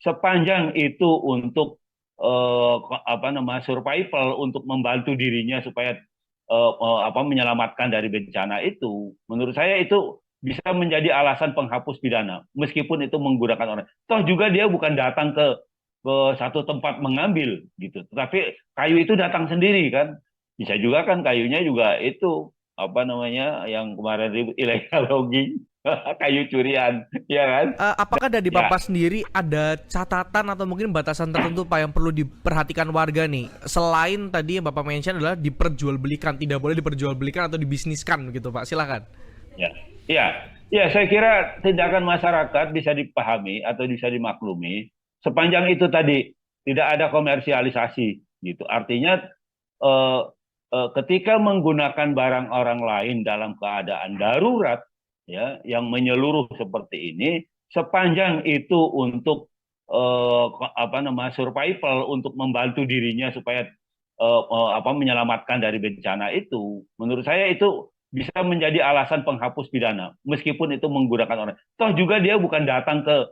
sepanjang itu untuk apa namanya survival, untuk membantu dirinya supaya apa menyelamatkan dari bencana itu, menurut saya itu bisa menjadi alasan penghapus pidana meskipun itu menggunakan orang. Toh juga dia bukan datang ke satu tempat mengambil gitu, tetapi kayu itu datang sendiri kan. Bisa juga kan kayunya juga itu apa namanya yang kemarin ribut illegal logging, kayu curian, ya kan? Apakah dari Ya, Bapak sendiri ada catatan atau mungkin batasan tertentu Pak yang perlu diperhatikan warga nih? Selain tadi yang Bapak mention adalah diperjualbelikan, tidak boleh diperjualbelikan atau dibisniskan gitu Pak. Silakan. ya, ya, ya. Saya kira tindakan masyarakat bisa dipahami atau bisa dimaklumi sepanjang itu tadi tidak ada komersialisasi gitu. Artinya eh, ketika menggunakan barang orang lain dalam keadaan darurat, ya, yang menyeluruh seperti ini, sepanjang itu untuk apa namanya survival, untuk membantu dirinya supaya apa menyelamatkan dari bencana itu, menurut saya itu bisa menjadi alasan penghapus pidana meskipun itu menggunakan orang. Toh juga dia bukan datang ke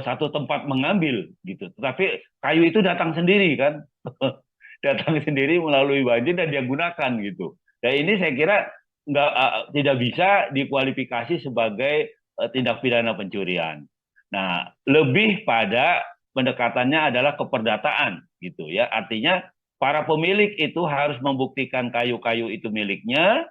satu tempat mengambil gitu, tetapi kayu itu datang sendiri kan. Datang sendiri melalui banjir dan dia gunakan gitu. Dan ini saya kira nggak tidak bisa dikualifikasi sebagai tindak pidana pencurian. Nah, lebih pada pendekatannya adalah keperdataan gitu ya. Artinya para pemilik itu harus membuktikan kayu-kayu itu miliknya,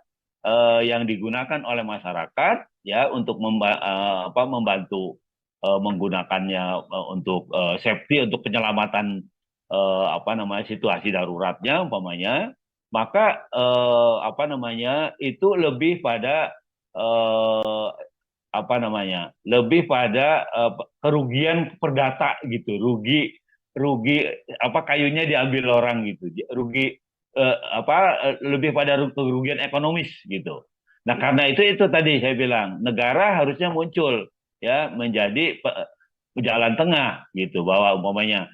yang digunakan oleh masyarakat ya untuk membantu menggunakannya untuk safety, untuk penyelamatan apa namanya situasi daruratnya umpamanya, maka apa namanya itu lebih pada eh, apa namanya lebih pada kerugian perdata gitu, rugi rugi apa kayunya diambil orang gitu, rugi apa lebih pada kerugian ekonomis gitu. Nah, karena itu tadi saya bilang negara harusnya muncul ya menjadi jalan tengah gitu, bahwa umpamanya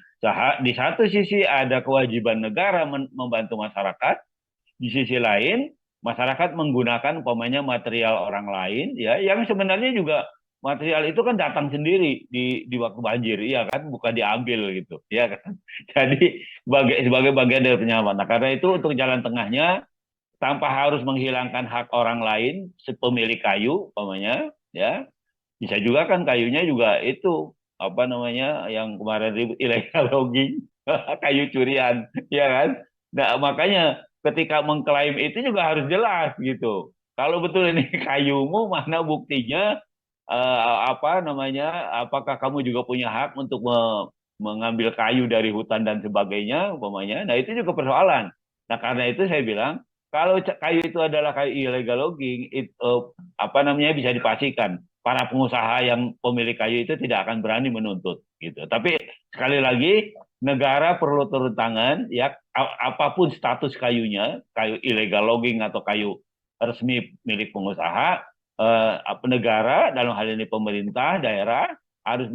di satu sisi ada kewajiban negara membantu masyarakat, di sisi lain masyarakat menggunakan umpamanya material orang lain ya yang sebenarnya juga material itu kan datang sendiri di waktu banjir, iya kan, bukan diambil gitu ya kan. Jadi sebagai bagian dari penyelamatan. Nah, karena itu untuk jalan tengahnya tanpa harus menghilangkan hak orang lain, pemilik kayu umpamanya ya, bisa juga kan kayunya juga itu apa namanya yang kemarin ribut illegal logging, kayu curian, ya kan? Nah, makanya ketika mengklaim itu juga harus jelas gitu. Kalau betul ini kayumu, mana buktinya? Apa namanya? Apakah kamu juga punya hak untuk mengambil kayu dari hutan dan sebagainya, umpamanya? Nah, itu juga persoalan. Nah, karena itu saya bilang kalau kayu itu adalah kayu illegal logging, apa namanya bisa dipastikan para pengusaha yang pemilik kayu itu tidak akan berani menuntut gitu. Tapi sekali lagi negara perlu turun tangan ya, apapun status kayunya, kayu illegal logging atau kayu resmi milik pengusaha, negara dalam hal ini pemerintah daerah harus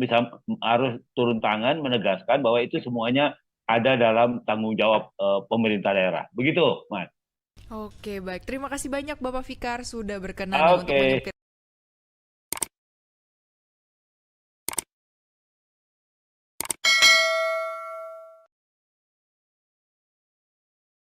turun tangan menegaskan bahwa itu semuanya ada dalam tanggung jawab pemerintah daerah. Begitu, Mas. Oke, baik. Terima kasih banyak Bapak Fikar sudah berkenan nih untuk Oke. menyempit